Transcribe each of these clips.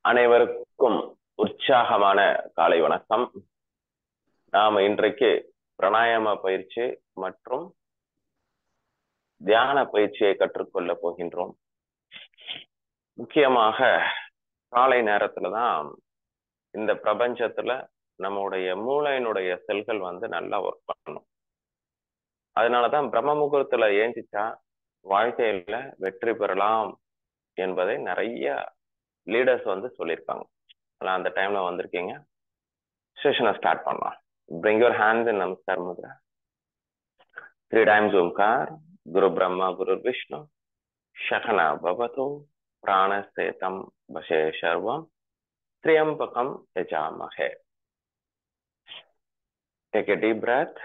அனைவருக்கும் உற்சாகமான காலை வணக்கம். நாம இன்றைக்கு பிராணாயாம பயிற்சி மற்றும் தியான பயிற்சியை கற்றுக்கொள்ள போகின்றோம். முக்கியமாக காலை நேரத்துலதான் இந்த பிரபஞ்சத்துல நம்முடைய மூளையினுடைய செல்கள் நல்லா ஒர்க் பண்ணணும். அதனாலதான் பிரம்ம முகூர்த்தத்துல ஏஞ்சிச்சா வாழ்க்கையில வெற்றி பெறலாம் என்பதை நிறைய லீடர்ஸ் சொல்லியிருக்காங்க. அந்த டைம்ல வந்திருக்கீங்க. செஷனை ஸ்டார்ட் பண்ணலாம். Bring your hands in Namaskar Mudra. 3 times Omkar. Guru Brahma, Guru Vishnu. Shakana Bhavatu. Pranasetam Vashe Sharvam. Triambakam Yajamahe. Take a deep breath.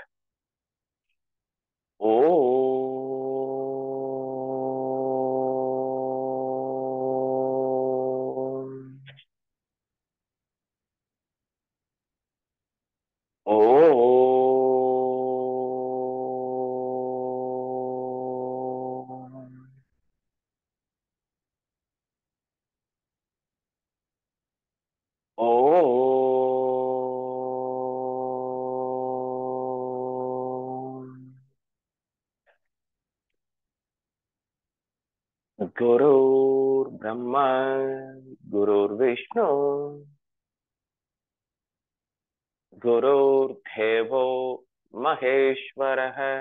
Gurur Brahma, Gurur Vishnu, Gurur Devo Maheshwaraha,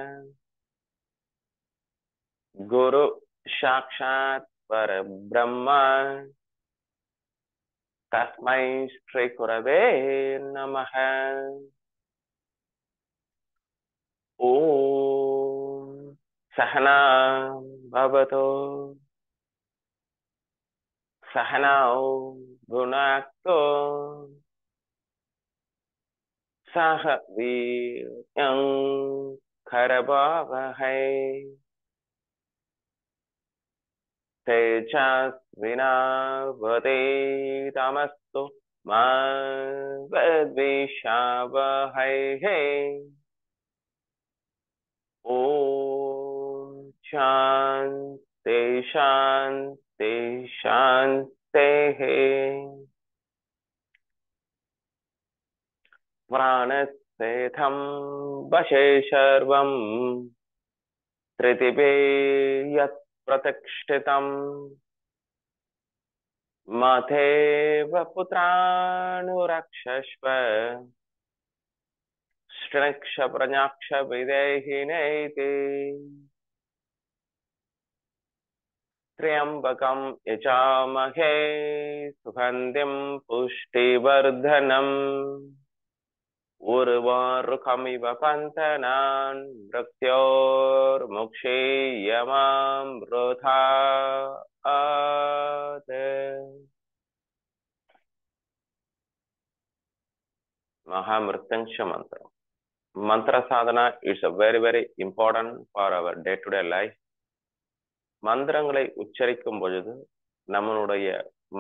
Guru Sakshat Parabrahma, Tasmai Shri Gurave Namaha. Om Sahana Bhavatu Sahanao Bhunakto Saha Viryam Karavavahai Tejasvinavate Tamastu Ma Vedvishavahai. Om Shanti Shanti Shanti. Pranasetam Vashe Sharvam Tritipe Yat Pratakshitam Mateva Putranurакшashva Shriksha Pranyaksha Videhineti Triambakam Yajamahe Sugandhim Pushtivardhanam Urvarukamiv Pantanan Mrityor Mukshiyamam Ruthaate. Mahamritanksha mantra. Mantra sadhana is a very important for our day-to-day life. மந்திரங்களை உச்சரிக்கும் பொழுது நம்மளுடைய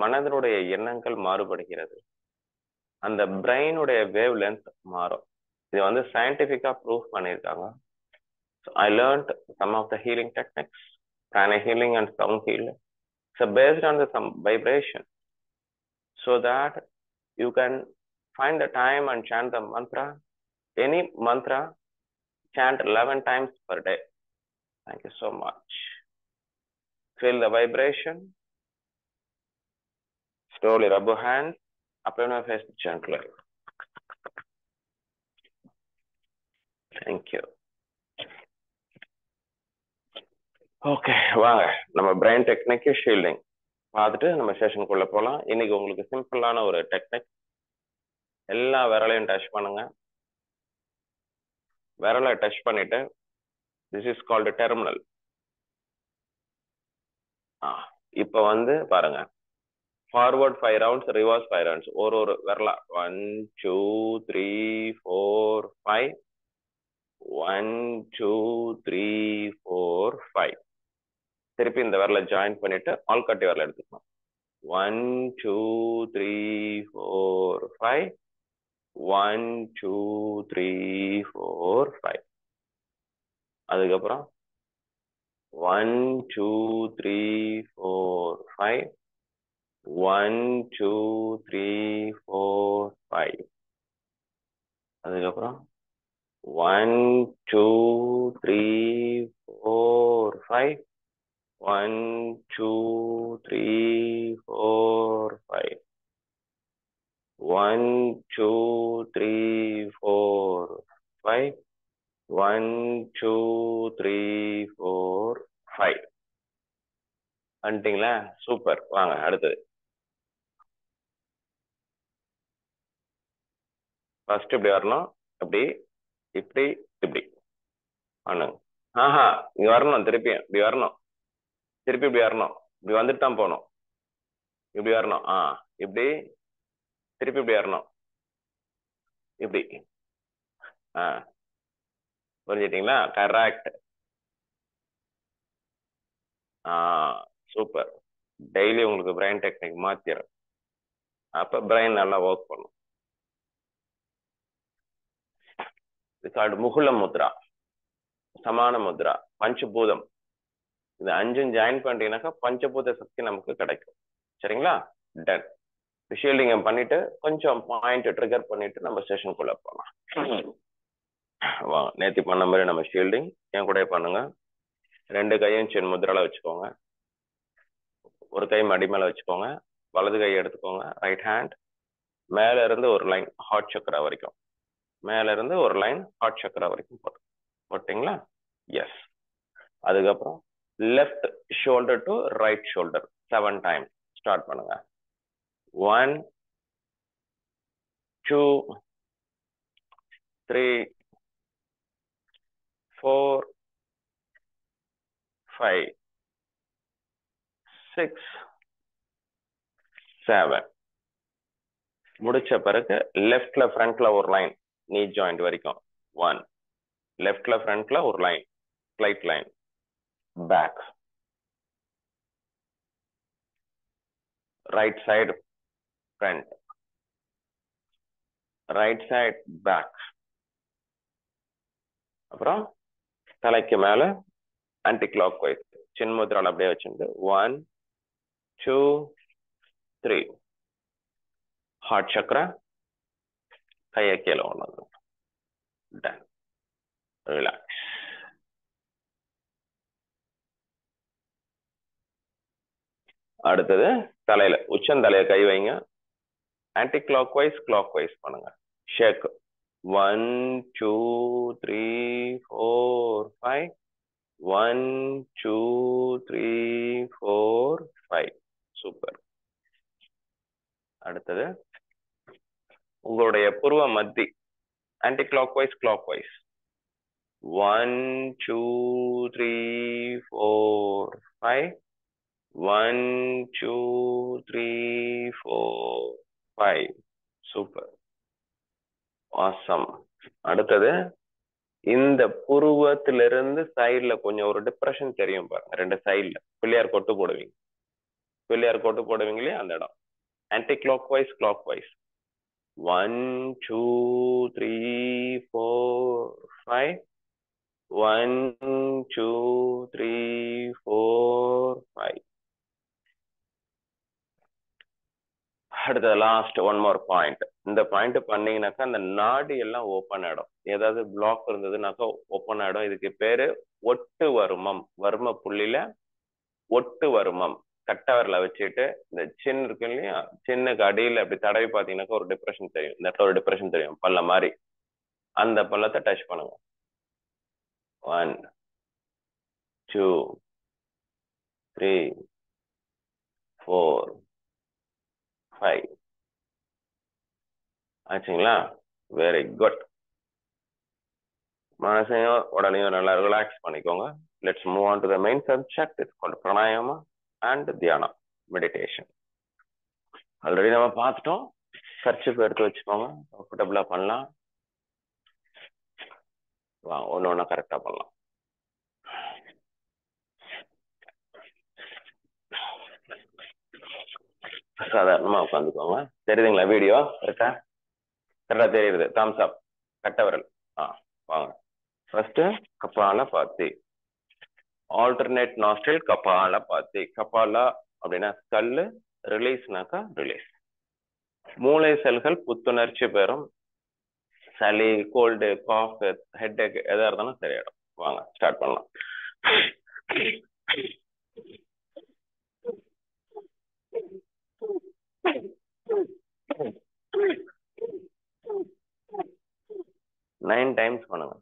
மனதினுடைய எண்ணங்கள் மாறுபடுகிறது. அந்த பிரெயினுடைய wave length மாறும். இது சயின்டிபிக்கா ப்ரூவ் பண்ணியிருக்காங்க. I learned some of the healing techniques, prana healing and sound healing. So based on some vibration, so that you can find the time and chant the mantra. Any mantra, chant 11 times per day. Thank you so much. Feel the vibration. Slowly rub your hands. Apply your face gently. Thank you. Okay, வாங்க நம்ம brain technique shielding பார்த்துட்டு நம்ம செஷனுக்குள்ள போகலாம். இன்னைக்கு உங்களுக்கு சிம்பிளான ஒரு technique. எல்லா விரலையும் டச் பண்ணுங்க. விரலை டச் பண்ணிட்டு திஸ் இஸ் கால்டு டெர்மினல். இப்போ பாருங்க, ஃபார்வர்ட் 5 ரவுண்ட்ஸ், ரிவர்ஸ் 5 ரவுண்ட்ஸ். ஒரு விரலா 1 2 3 4 5 1 2 3 4 5. திருப்பி இந்த விரலை ஜாயின் பண்ணிட்டு ஆள்காட்டி விரலை எடுத்துக்கணும். 1 2 3 4 5 1 2 3 4 5. அதுக்கப்புறம் 1 2 3 4 5 1 2 3 4 5 அதுக்கப்புறம் 1 2 3 4 5 1 2 3 4 5 1 2 3 4 5 1 2 3 4 5 வந்துட்டீங்களா? சூப்பர். வாங்க அடுத்தது. ஃபர்ஸ்ட் இப்படி வரணும், இப்படி இப்படி இப்படி பண்ணுங்க. ஆஹா, இங்க வரணும், திருப்பி இப்படி வரணும், திருப்பி இப்படி வரணும், இப்படி வந்துட்டு தான் போகணும், இப்படி வரணும். இப்படி திருப்பி இப்படி வரணும், இப்படி. புரிஞ்சிட்டீங்களா? கரெக்ட். சூப்பர். டெய்லி உங்களுக்கு பிரெயின் டெக்னிக் மாத்திரும், அப்ப பிரெயின் நல்லா ஒர்க் பண்ணும். முகுல முத்ரா, சமான முத்ரா, பஞ்சபூதம். இது 5 ஜாயின் பண்ணிட்டீங்கன்னாக்கா பஞ்சபூத சக்தி நமக்கு கிடைக்கும். சரிங்களா? டன். ஷீல்டிங் பண்ணிட்டு கொஞ்சம் பாயிண்ட் ட்ரிகர் பண்ணிட்டு நம்ம செஷனுக்குள்ள போகலாம். வாங்க, நேத்தி பண்ண மாதிரி நம்ம ஷீல்டிங் என் கூட பண்ணுங்க. 2 கையும் சின் முத்ரால வச்சுக்கோங்க. ஒரு கை மடி மேல வச்சுக்கோங்க. வலது கை எடுத்துக்கோங்க, ரைட் ஹேண்ட். மேல இருந்து ஒரு லைன் ஹார்ட் சக்கரா வரைக்கும், மேல இருந்து ஒரு லைன் ஹார்ட் சக்கரா வரைக்கும் போட்டீங்களா? எஸ். அதுக்கப்புறம் left shoulder to right shoulder 7 time start பண்ணுங்க. 1 2 3 4 5 6 7. முடிச்ச பிறகு லெஃப்ட்ல ஃப்ரண்ட்ல ஒரு லைன் நீ ஜாயிண்ட் வரைக்கும். 1 லெஃப்ட்ல ஃப்ரண்ட்ல ஒரு line, slight line. Back, right side front, right side back. அப்புறம் தலைக்கு மேல ஆன்டி கிளாக் வைஸ் சின்முத்ரால் அப்படியே வச்சுட்டு 1 2 3 ஹார்ட் சக்கரா, கையை கீழே ஒண்ணு. டன். ரிலாக்ஸ். அடுத்தது தலையில உச்சந்தலைய கை வைங்க. ஆன்டி கிளாக் வைஸ் பண்ணுங்க. ஷேக். 1 2 3 4 5 1 2 3 4 5. சூப்பர். அடுத்தது உங்களுடைய புருவ மத்தி anti clock wise 1 2 3 4 5 1 2 3 4 5. Super. Awesome. அடுத்தது இந்த புருவத்திலிருந்து சைட்ல கொஞ்சம் ஒரு டிப்ரெஷன் தெரியும் பாருங்க, 2 சைட்ல பிள்ளையார் கொட்டு போடுவீங்க, பிள்ளையார் கொட்டு போடுவீங்களே அந்த இடம். Anticlockwise 1 2 3 4 5 1 2 3 4 5. அடுத்தது லாஸ்ட் ஒன் மோர் பாயிண்ட். இந்த பாயிண்ட் பண்ணீங்கன்னாக்கா அந்த நாடி எல்லாம் ஓப்பன் ஆயிடும். ஏதாவது பிளாக் இருந்ததுனாக்கா ஓப்பன் ஆயிடும். இதுக்கு பேரு ஒட்டு வருமம். வர்ம புள்ளியில ஒட்டு வருமம். கட்டவரில் வச்சுட்டு இந்த சின் இருக்கு இல்லையா, சின்னுக்கு அடியில் அப்படி தடவி பார்த்தீங்கன்னாக்கா ஒரு டிப்ரெஷன் தெரியும். இந்த இடத்துல ஒரு டிப்ரெஷன் தெரியும், பல்ல மாதிரி. அந்த பல்லத்தை டச் பண்ணுங்க. 1 2 3 4 5. ஆச்சுங்களா? Very good. மனசையும் உடலையும் நல்லா ரிலாக்ஸ் பண்ணிக்கோங்க. Let's move on to the main subject. It's called pranayama and தியானம், மெடிடேஷன். ஆல்ரெடி நம்ம பார்த்துட்டோம். கர்ச்சிப் எடுத்து வச்சுக்கோங்க, கம்ஃபர்டபுளா பண்ணலாம். ஒன்று ஒன்றா கரெக்டாக பண்ணலாம். சாதாரணமா உட்காந்துக்கோங்க. தெரியுதுங்களா? வீடியோ இருக்கா? கரெக்டா தெரியுது. தம்ஸ் அப். கட்ட விரல். வாங்க. ஃபர்ஸ்ட் கபால பாத்தி. ஆல்டர்னேட் நாஸ்ட்ரில் கபால பாத்தி. கபாலா அப்படின்னா ஸ்கல்லு, ரிலீஸ்னாக்கா ரிலீஸ். மூளை செல்கள் புத்துணர்ச்சி பெறும். சளி, கோல்டு, காஃப், ஹெட்ஏக் எதா இருந்தாலும் சரியாயிடும். வாங்க ஸ்டார்ட் பண்ணலாம். 9 டைம்ஸ் பண்ணுங்க.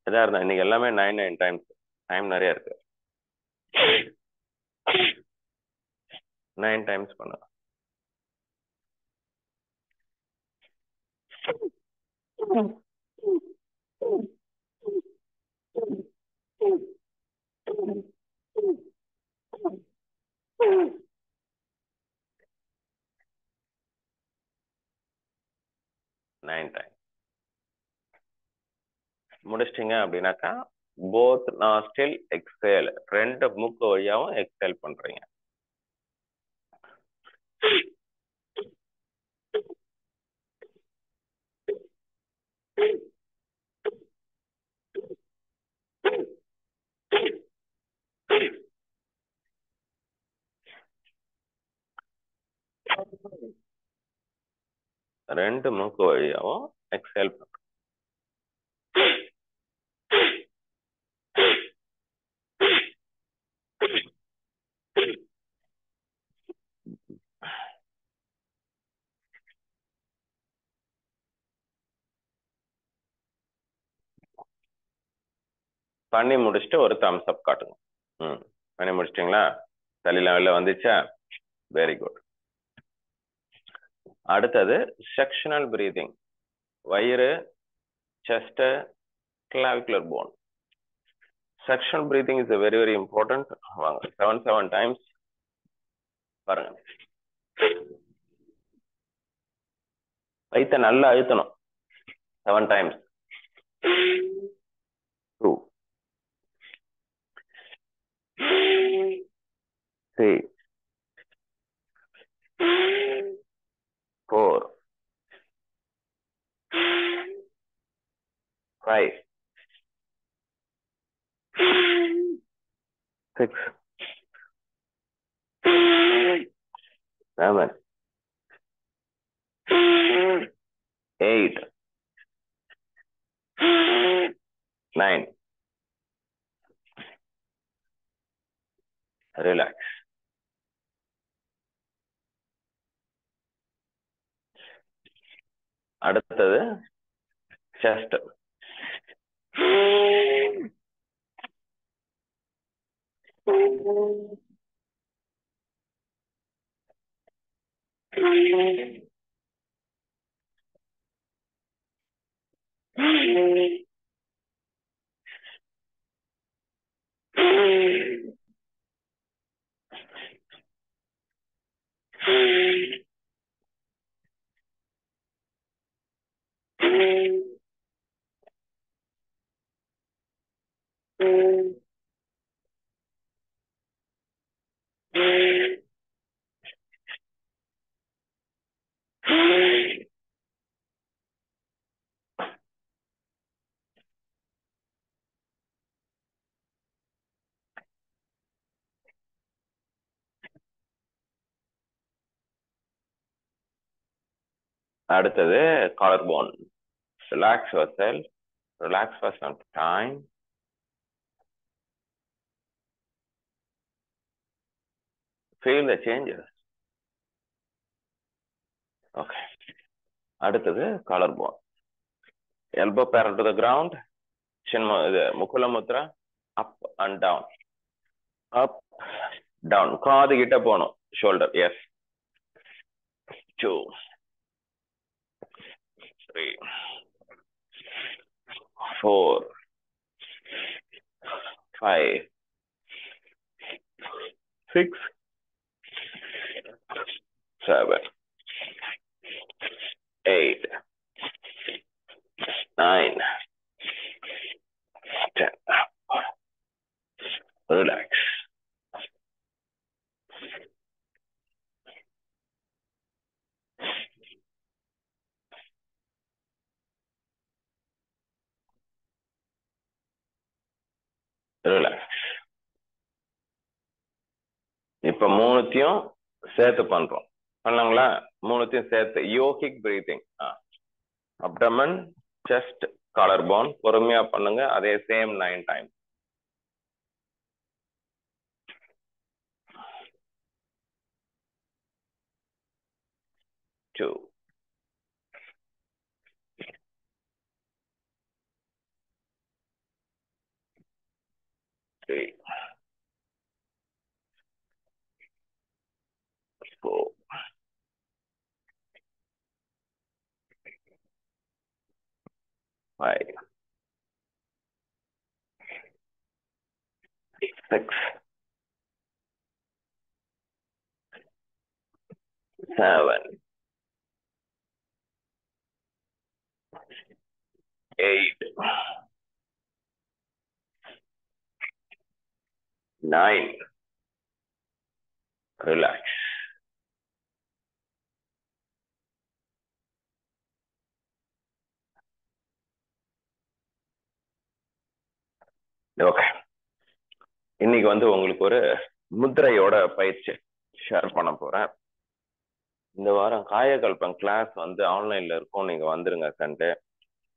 எதா இருந்தா இன்னைக்கு எல்லாமே 9 டைம்ஸ். டைம் நிறைய இருக்கு. 9 டைம்ஸ் பண்ணுங்க. முடிச்சிட்டீங்க அப்படின்னாக்கா போத் நாஸ்டில் எக்ஸேல், 2 மூக்கு வழியாவும் எக்ஸேல் பண்றீங்க. ரெண்டு மூக்கு வழியாவும் எக்ஸேல் பண்றோம். பண்ணி முடிச்சுட்டு ஒரு தம்ஸ் அப் காட்டுங்க. பண்ணி முடிச்சிட்டீங்களா? சளிலாம் வெளில வந்துச்சா? Very good. அடுத்தது செக்ஷனல் பிரீதிங். வயிறு, chest, clavicular bone. Sectional breathing is a very very important. வாங்க 7 times பாருங்க. வயித்தை நல்லா அழுத்தணும். 7 times. 2 3 4 5 6 7 8 9. Relax. அடுத்தது chest. அடுத்தது collar bone. Relax yourself. Relax for some time. Feel the changes. Okay. அடுத்தது collar bone. Elbow parallel to the ground. Chin mukula mudra. Up and down. Up, down. காது கிட்ட போகணும். Shoulder. Yes. 2 3 4 5 6 7 8 9 10. Relax. Relax. இப்ப மூணுத்தையும் சேர்த்து பண்றோம். பண்ணாங்களா? மூணுத்தையும் சேர்த்து yogic breathing. Abdomen, chest, collar bone. பொறுமையா பண்ணுங்க. அதே சேம் 9 டைம். 2, 3, 4, 5, 6, 7, 8, 9. Relax. ஓகே. இன்னைக்கு உங்களுக்கு ஒரு முத்திரையோட பயிற்சி ஷேர் பண்ண போறேன். இந்த வாரம் காயகல்பம் கிளாஸ் ஆன்லைன்ல இருக்கும். நீங்க வந்துருங்க. சண்டே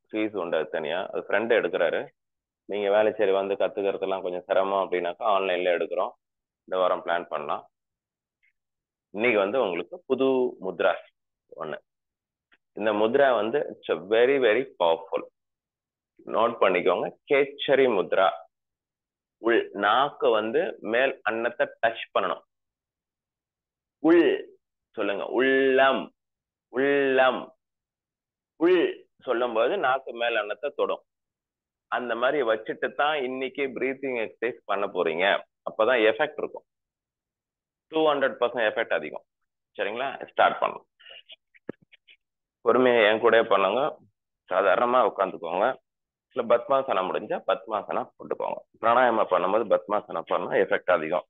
ஃபீஸ் உண்டு. தனியா அது ஃப்ரெண்ட் எடுக்கிறாரு. நீங்க வேலை சரி கத்துக்கிறதுலாம் கொஞ்சம் சிரமம் அப்படின்னாக்கா ஆன்லைன்ல எடுக்கிறோம். இந்த வாரம் பிளான் பண்ணலாம். இன்னைக்கு உங்களுக்கு புது முத்ரா ஒண்ணு. இந்த mudra its very very powerful. Note பண்ணிக்கோங்க. கேச்சரி முத்ரா. நாக்கு மேல் அன்னத்தை டச் பண்ணணும். உள் சொல்லுங்க. உள்ளம். உள்ளம். உள் சொல்லும் போது நாக்கு மேல் அன்னத்தை தொடும். அந்த மாதிரி வச்சுட்டு தான் இன்னைக்கு பிரீத்திங் எக்ஸசைஸ் பண்ண போறீங்க. அப்பதான் எஃபெக்ட் இருக்கும். 200% எஃபெக்ட் அதிகம். சரிங்களா? ஸ்டார்ட் பண்ணலாம். பொறுமையை என் கூட பண்ணுங்க. சாதாரணமா உட்காந்துக்கோங்க. இல்ல பத்மாசனம் முடிஞ்சா பத்மாசனம் போட்டுக்கோங்க. பிராணாயாமம் பண்ணும்போது பத்மாசனம் பண்ணா எஃபெக்ட் அதிகம்.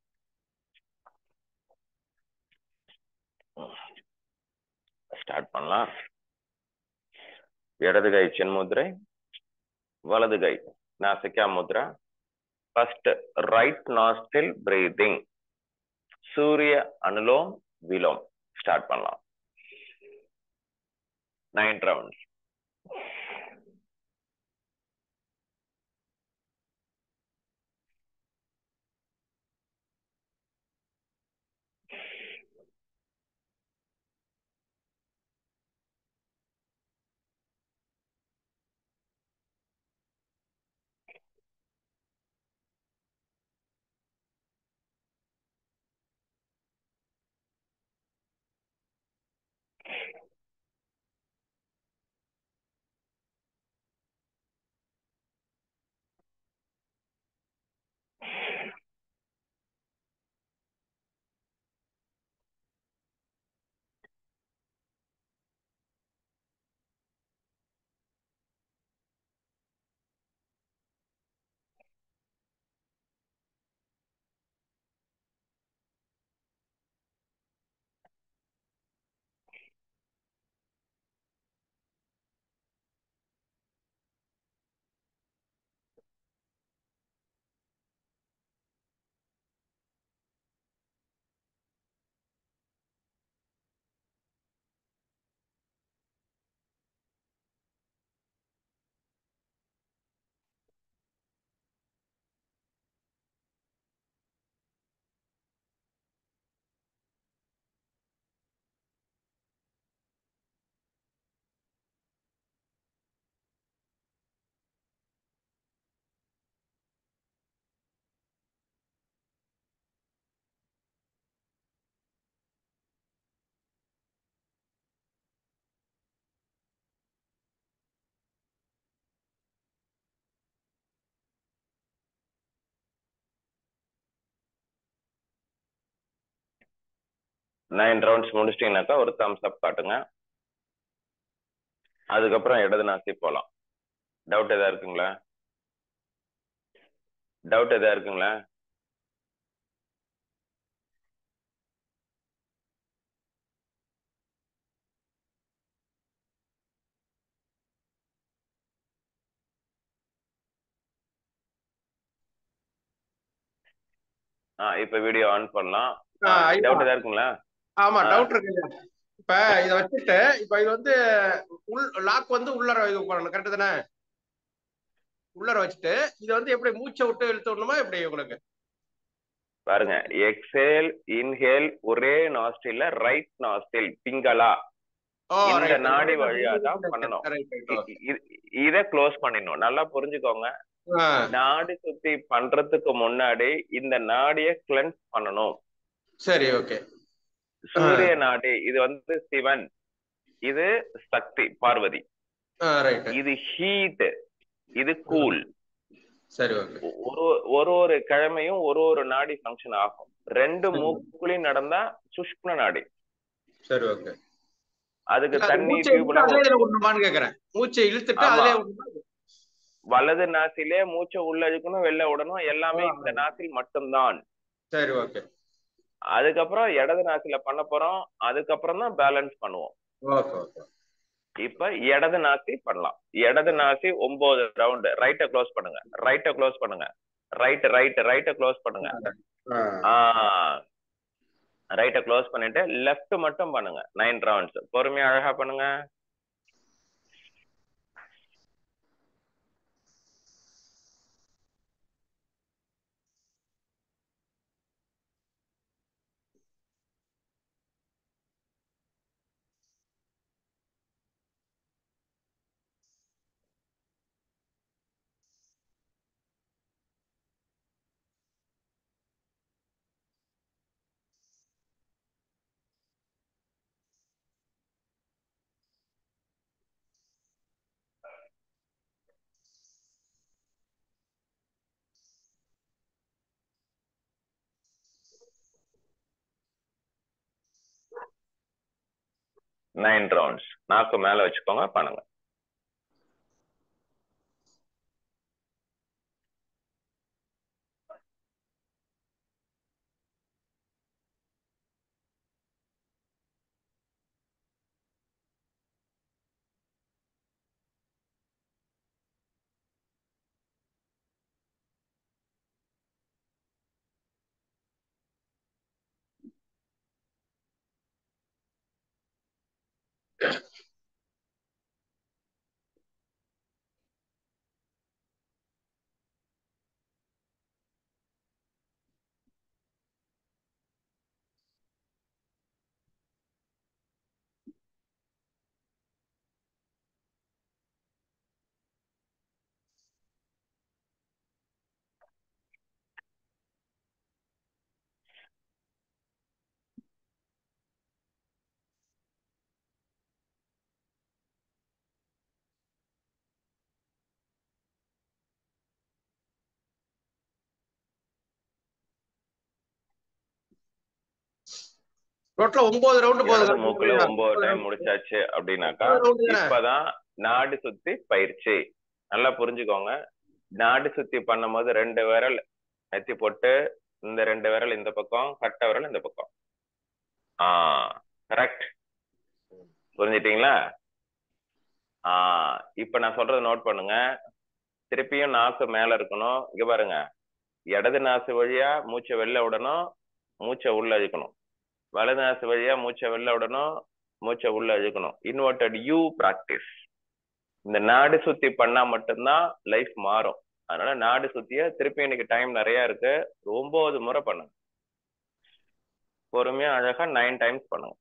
ஸ்டார்ட் பண்ணலாம். இடது கை சின்முத்ரை, வலது கை nasika mudra. First right nostril breathing. Surya anulom விலோம். Start பண்ணலாம். 9 ரவுண்ட்ஸ். நைன் ரவுண்ட்ஸ் முடிச்சிட்டீங்கன்னாக்கா ஒரு தம்ஸ் அப் காட்டுங்க. அதுக்கப்புறம் இடது நாசி போலாம். டவுட் எதா இருக்குங்களா? டவுட் எதா இருக்குங்களா? இப்ப வீடியோ ஆன் பண்ணலாம். ஐயா, டவுட் ஏதாவது இருக்குங்களா? ஆமா ஆ, டவுட் இருக்கு ஐயா. இப்ப இத வச்சுட்டு இப்ப இது வந்து லாக் வந்து உள்ளர இது பண்ணணும், கரெக்ட் தானே? உள்ளர வச்சுட்டு இத வந்து எப்படி மூச்சை விட்டு இழுத்து விடணுமா எப்படி உங்களுக்கு? பாருங்க, எக்ஸேல் இன்ஹேல் ஒரே நாஸ்டில்ல ரைட் நாஸ்டில் பிங்களா ஓ இந்த ரைட். நாடி வழியா தான் பண்ணணும். Right right okay. இத க்ளோஸ் பண்ணிடணும். நல்லா புரிஞ்சுக்கோங்க. நாடி சுத்தி பண்றதுக்கு முன்னாடி இந்த நாடிய கிளென்ஸ் பண்ணணும். சரி ஓகே. சூரிய நாடி இது வந்து சிவன், இது சக்தி பார்வதி, ரைட். இது ஹீட், இது கூல். சரி ஓகே. ஒரு ஒரு ஒரு கிழமையும் ஒரு ஒரு நாடி ஃபங்க்ஷன் ஆகும். ரெண்டு மூக்குலையும் நடந்தா சுஷ்ம நாடி. சரி ஓகே. அதுக்கு இல்ல, அது தண்ணி மூச்சை டியூப் இழுத்துட்டு எல்லாம் அதிலே விடணுமான்னு கேக்குறேன். மூச்சை இழுத்துட்டு ஆமா, அதிலே விடணுமா? வலது நாசிலே மூச்சை உள்ள இழுக்கணும், வெளில விடணும். எல்லாமே இந்த ஆ, நாசில் மட்டும்தான். சரி ஓகே. அதுக்கப்புறம் இடது நாசில பண்ண போறோம். அதுக்கப்புறம் தான் பேலன்ஸ் பண்ணுவோம். Okay okay. இப்ப இடது நாசி பண்ணலாம். இடது நாசி 9 ரவுண்ட். ரைட்ட க்ளோஸ் பண்ணுங்க, ரைட்ட க்ளோஸ் பண்ணுங்க, ரைட்ட க்ளோஸ் பண்ணுங்க. ரைட்ட க்ளோஸ் பண்ணிட்டு லெஃப்ட் மட்டும் பண்ணுங்க 9 ரவுண்ட்ஸ். பொறுமையா அழகா பண்ணுங்க. Nine rounds. நாக்கு மேல வச்சுக்கோங்க, பண்ணுங்க. டோட்டலா 9 ரவுண்டு இடது போதுங்க. மூக்குல 9 டைம் முடிச்சாச்சு அப்படின்னாக்கா 9 ரவுண்டு தானே? இப்பதான் நாடி சுத்தி பயிற்சி. நல்லா புரிஞ்சுக்கோங்க. நாடி சுத்தி பண்ணும் போது 2 விரல் நெத்தி போட்டு, இந்த 2 விரல் இந்த பக்கம், கட்டை விரல் இந்த பக்கம். கரெக்ட். புரிஞ்சிட்டீங்களா? இப்ப நான் சொல்றது நோட் பண்ணுங்க. திருப்பியும் நாக்கு மேல இருக்கணும். இங்க பாருங்க, இடது நாசு வழியா மூச்சை வெளில விடணும், மூச்சை உள்ள இழுக்கணும். வலது நாசு வழியா மூச்சை வெளில விடணும், மூச்சை உள்ள இழுக்கணும். Inverted U practice. இந்த நாடு சுத்தி பண்ணா மட்டும்தான் லைஃப் மாறும். அதனால நாடு சுத்திய திருப்பி இன்னைக்கு டைம் நிறைய இருக்கு, 9 முறை பண்ணுங்க. பொறுமையா அழகா 9 டைம்ஸ் பண்ணுங்க.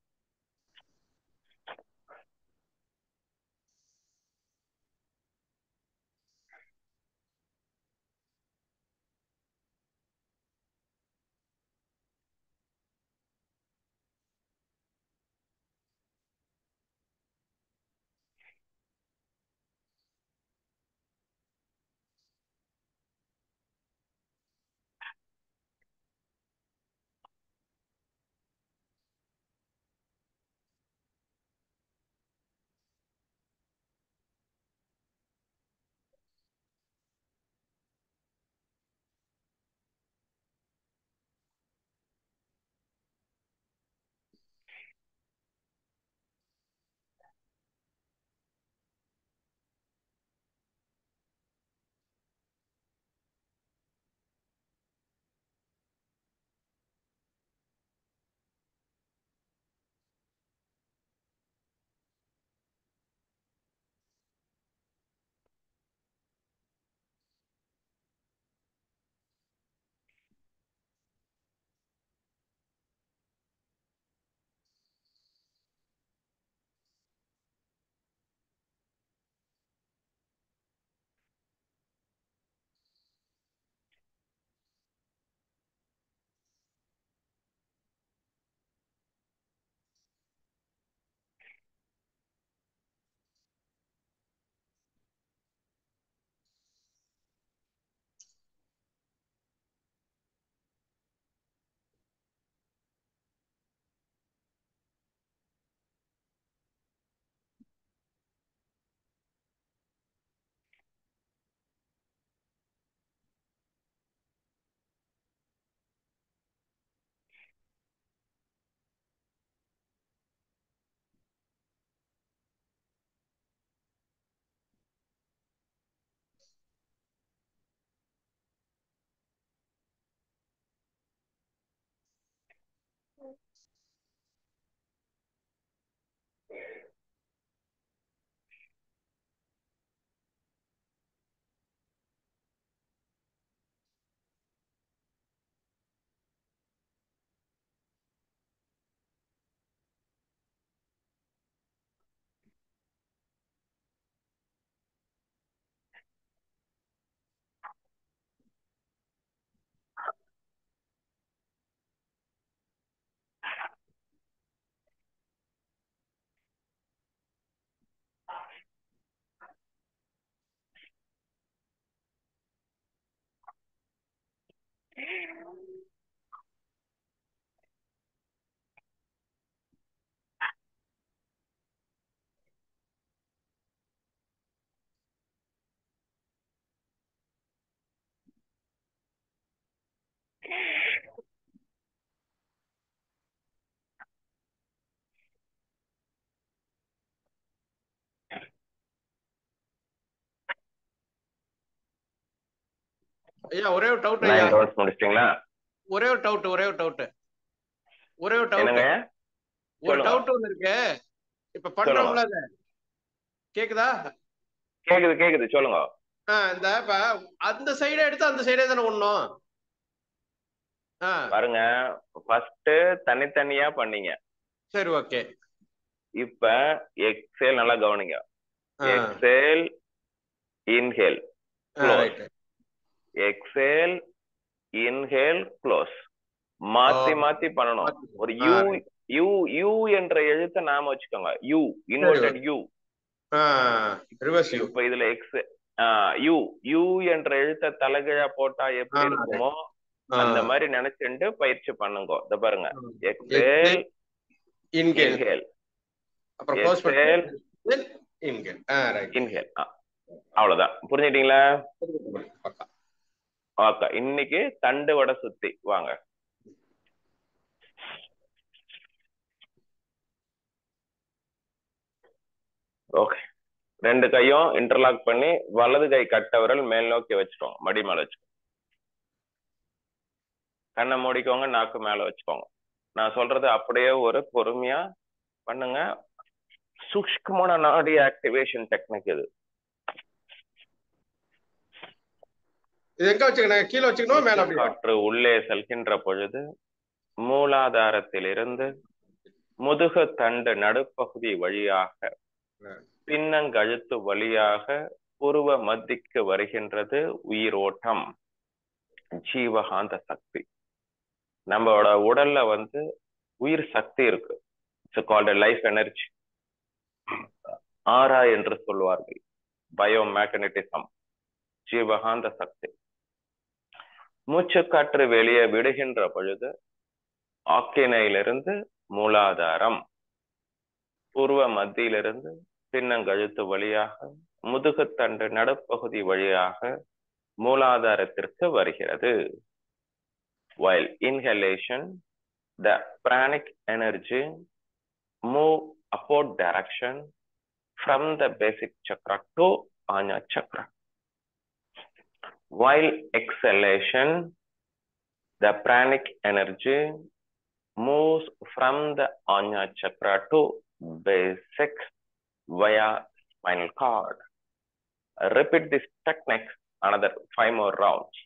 ஐயா ஒரே ஒரு டவுட் ஐயா. 9 ரவுண்ட்ஸ் முடிச்சிட்டீங்களா? ஒரே ஒரு டவுட் என்னங்க ஒரு சொல்லுங்க டவுட் ஒண்ணு இருக்கு. இப்ப சொல்லுங்க. பண்றோம்ல அது கேக்குதா? கேக்குது சொல்லுங்க. இந்த இப்ப அந்த சைடே எடுத்து அந்த சைடே தானே ஒண்ணும். பாருங்க, ஃபர்ஸ்ட் தனித்தனியா பண்ணீங்க. சரி ஓகே. இப்ப எக்ஸேல் நல்லா கவனிங்க. Exhale inhale close, exhale inhale close, மாத்தி மாத்தி பண்ணணும். ஒரு யூ யூ யூ என்ற எழுத்தை நாம வச்சுக்கோங்க. You inverted you. இப்ப இதுல எக்ஸ் யூ யூ என்ற எழுத்தை தலைகீழா போட்டா எப்படி இருக்குமோ அந்த மாதிரி நினைச்சுட்டு பயிற்சி பண்ணுங்க. இத பாருங்க, எக்ஸேல் இன்ஹேல், அப்புறம் எக்ஸேல் இன்ஹேல். அவ்வளவுதான். புரிஞ்சுட்டீங்களா? ஓகே. இன்னைக்கு தண்டு வடை சுத்தி வாங்க. ஓகே, ரெண்டு கையும் இன்டர்லாக் பண்ணி வலது கை கட்ட விரல் மேல் நோக்கி வச்சுக்கோங்க. மடி மேல வச்சுக்கோங்க. கண்ணை மூடிக்கோங்க, நாக்கு மேல வச்சுக்கோங்க. நான் சொல்றது அப்படியே ஒரு பொறுமையா பண்ணுங்க. சூக்ஷ்மமான நாடி ஆக்டிவேஷன் டெக்னிக் இது. எங்க வச்சுக்கணும்? கீழே வச்சுக்கணும், மேல காற்று உள்ளே செல்கின்ற பொழுது மூலாதாரத்திலிருந்து முதுகு தண்டு நடுப்பகுதி வழியாக பின்னங்கழுத்து வழியாக புருவ மத்திக்கு வருகின்றது உயிரோட்டம், ஜீவகாந்த சக்தி. நம்மளோட உடல்ல உயிர் சக்தி இருக்கு. It's called life energy. ஆரா என்று சொல்வார்கள். பயோமேக்னட்டிசம், ஜீவகாந்த சக்தி. மூச்சுக்காற்று வெளியே விடுகின்ற பொழுது ஆக்கினையிலிருந்து மூலாதாரம், பூர்வ மத்தியிலிருந்து பின்னங்கழுத்து வழியாக முதுகுத்தண்டு நடுப்பகுதி வழியாக மூலாதாரத்திற்கு வருகிறது. While inhalation, the pranic energy move upward direction from the basic chakra to Ajna chakra. While exhalation, the pranic energy moves from the Ajna chakra to basic via spinal cord. Repeat this technique another 5 more rounds.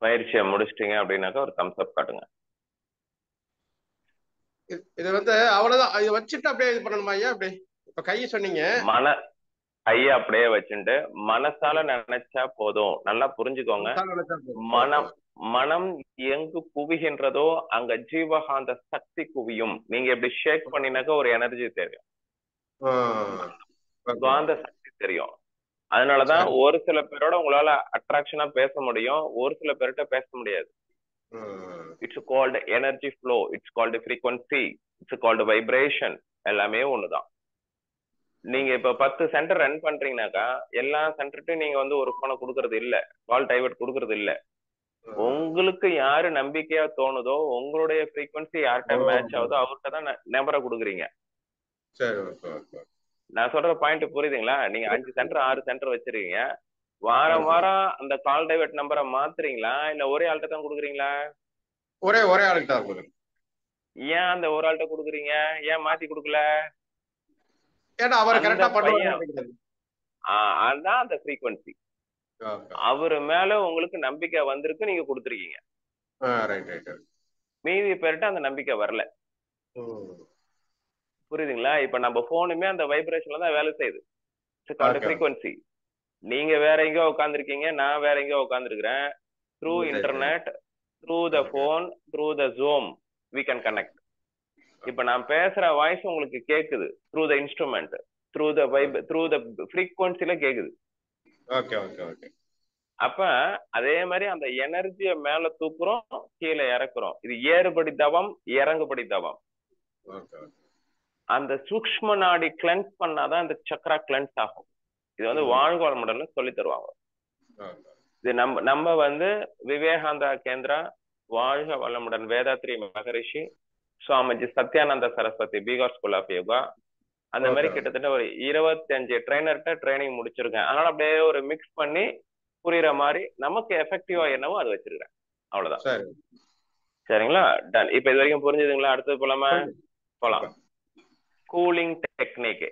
பயிற்சியை முடிச்சிட்டீங்க அப்படின்னாக்கா ஒரு Thums அப் காட்டுங்க. இது அவ்வளவுதான். இதை வச்சுட்டு அப்படியே இது பண்ணணுமா ஐயா? அப்படி இப்ப கையை சொன்னீங்க, கைய அப்படியே வச்சுட்டு மனசால நினைச்சா போதும். நல்லா புரிஞ்சுக்கோங்க. மனம் எங்கு குவிகின்றதோ அங்க ஜீவகாந்த சக்தி குவியும். நீங்க எப்படி ஷேக் பண்ணினாக்கா ஒரு எனர்ஜி தெரியும், காந்த சக்தி தெரியும். அதனாலதான் ஒரு சில பேரோட உங்களால அட்ராக்ஷனா பேச முடியும், ஒரு சில பேர்கிட்ட பேச முடியாது. It's called energy flow, it's called frequency, it's called vibration. எல்லாமே ஒண்ணுதான். நீங்க இப்ப 10 சென்டர் ரன் பண்றீங்கன்னாக்கா எல்லா சென்டர்ட்டும் நீங்க வந்து ஒரு போனை கொடுக்கறது இல்ல, கால் டைவர்ட் கொடுக்கறது இல்ல. உங்களுக்கு யாரு நம்பிக்கையா தோணுதோ, உங்களுடைய ஃப்ரீக்வன்சி யார்கிட்ட மேட்ச் ஆகுதோ அவர்கிட்ட தான் நம்பரை கொடுக்குறீங்க. நான் சொல்ற பாயிண்ட் புரியுதுங்களா? நீங்க 5 சென்டர் 6 சென்டர் வச்சிருக்கீங்க, வாரம் வாரம் அந்த கால் டைவர்ட் நம்பரை மாத்துறீங்களா இல்ல ஒரே ஆள்கிட்ட தான் கொடுக்குறீங்களா? ஒரே ஆள்கிட்ட தான் கொடுக்குறீங்க. ஏன் அந்த ஒரு ஆள்கிட்ட கொடுக்குறீங்க, ஏன் மாத்தி கொடுக்கல? ஏன்னா அவர் கரெக்டா பண்ணுவாங்க. அதான் அந்த ஃப்ரீக்வன்சி. அவரு மேல உங்களுக்கு நம்பிக்கை வந்திருக்கு, நீங்க கொடுத்துருக்கீங்க. மீதி பேர்ட்ட அந்த நம்பிக்கை வரல. புரியுதுங்களா? இப்ப நம்ம போனுமே அந்த வைப்ரேஷன்ல தான் வேலை செய்யுது. ஃப்ரீக்வன்சி. நீங்க வேற எங்கேயோ உட்காந்துருக்கீங்க, நான் வேற எங்கேயோ உட்காந்துருக்கிறேன். Through internet, through the phone, through the Zoom we can connect. இப்ப நான் பேசுற வாய்ஸ் உங்களுக்கு கேக்குது through the instrument, through the vibe, through the frequencyல கேக்குது. அப்ப அதே மாதிரி அந்த எனர்ஜியை மேல தூக்குறோம், கீழே இறக்குறோம். இது ஏறுபடி தவம், இறங்குபடி தவம். அந்த சூக்ஷ்ம நாடி கிளென்ஸ் பண்ணாதான் இந்த சக்ரா கிளென்ஸ் ஆகும். இது வந்து வாழ்க வளமுடன்ல சொல்லி தருவாங்க. இது நம்ம வந்து விவேகானந்தா கேந்திரா, வாழ்க வளமுடன் வேதாத்ரி மகரிஷி, சுவாமிஜி சத்யானந்த சரஸ்வதி பீகார் ஸ்கூல் ஆஃப் யோகா, அந்த மாதிரி கிட்டத்தட்ட ஒரு 25 ட்ரைனர்கிட்ட ட்ரைனிங் முடிச்சிருக்கேன். அதனால அப்படியே ஒரு மிக்ஸ் பண்ணி புரியுற மாதிரி நமக்கு எஃபெக்டிவா என்னவோ அது வச்சிருக்கேன். அவ்வளவுதான். சரிங்களா? டன். இப்ப இது வரைக்கும் புரிஞ்சுதுங்களா? அடுத்தது போலாமா? போலாம். Cooling technique.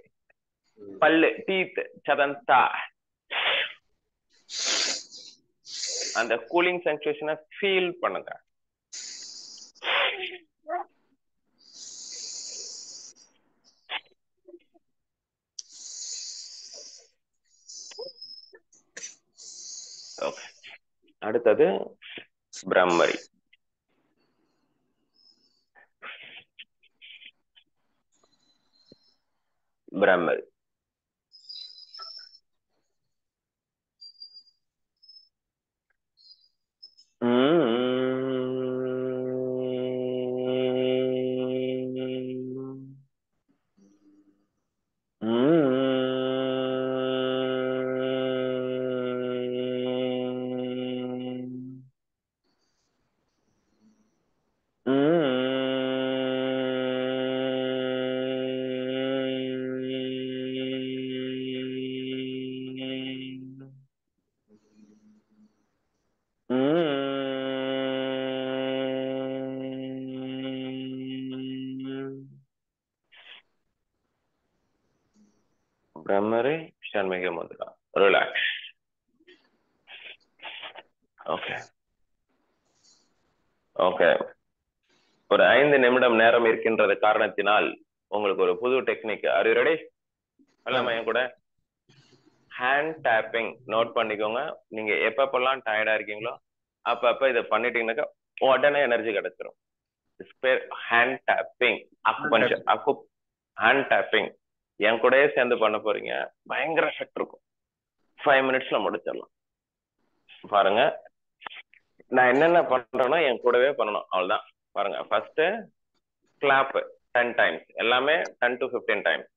பல்லு, டீத், சதந்தா, அந்த கூலிங் சென்சேஷனை ஃபீல் பண்ணுங்க. ஓகே. அடுத்தது Bhramari. Bhramari Bhramari Shanmukhi mudra. Relax. Okay okay. ஒரு 5 நிமிடம் நேரம் இருக்கின்றது காரணத்தினால் உங்களுக்கு ஒரு புது டெக்னிக். Are you ready? எல்லாமே என் கூட ஹேண்ட் டேப்பிங் நோட் பண்ணிக்கோங்க. நீங்க எப்பப்பெல்லாம் டயர்டா இருக்கீங்களோ அப்ப இதை பண்ணிட்டீங்கன்னாக்கா உடனே எனர்ஜி கிடைச்சிடும். Hand tapping, acupuncture, hand tapping என் கூடயே சேர்ந்து பண்ண போறீங்க. பயங்கர எஃபெக்ட் இருக்கும். 5 மினிட்ஸ்ல முடிச்சிடலாம். பாருங்க, நான் என்னென்ன பண்றேன்னா என் கூடவே பண்ணணும், அவ்வளவுதான். பாருங்க, ஃபர்ஸ்ட் கிளாப் 10 டைம்ஸ், எல்லாமே 10 to 15 டைம்ஸ்.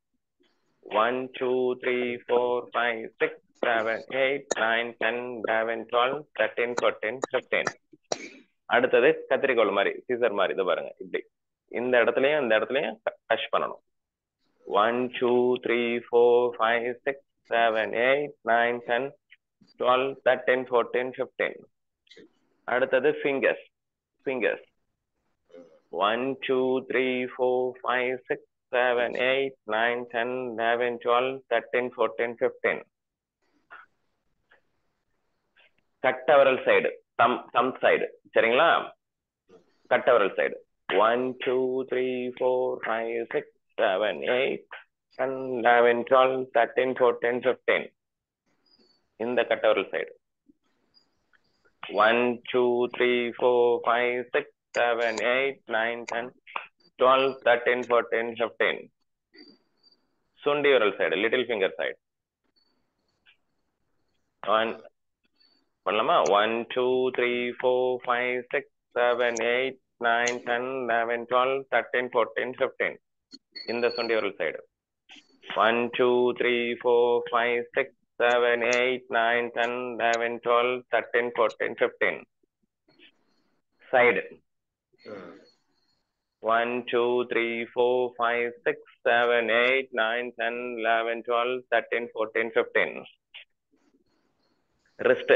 1 2 3 4 5 6 7 8 9 10 11 12 13 14 15. அடுத்தது கத்திரிக்கோள் மாதிரி, சீசர் மாதிரி. இது பாருங்க, இப்படி இந்த இடத்துலயும் டச் பண்ணணும். 1 2 3 4 5 6 7 8 9 10 12 13 14 15. அடுத்தது ஃபிங்கர்ஸ். 1 2 3 4 5 6 7 8 9 10 11 12 13 14 15. கட்டவரல் சைடு, தம் சைடு. சரிங்களா? கட்டவரல் சைடு 1 2 3 4 5 6 7 8 10 11 12 13 14 15. இந்த கட்டவரல் சைடு 1 2 3 4 5 6 7 8 9 10 12 13 14 15. சுண்டி விரல் சைடு, லிட்டில் ஃபிங்கர் சைடு. பண்ணலாமா? 1 2 3 4 5 6 7 8 9 10 11 12 13 14 15 இந்த சொண்டி விரல் சைடு 1 2 3 4 5 6 7 8 9 10 11 12 13 14 15 side 1 2 3 4 5 6 7 8 9 10 11 12 13 14 15 wrist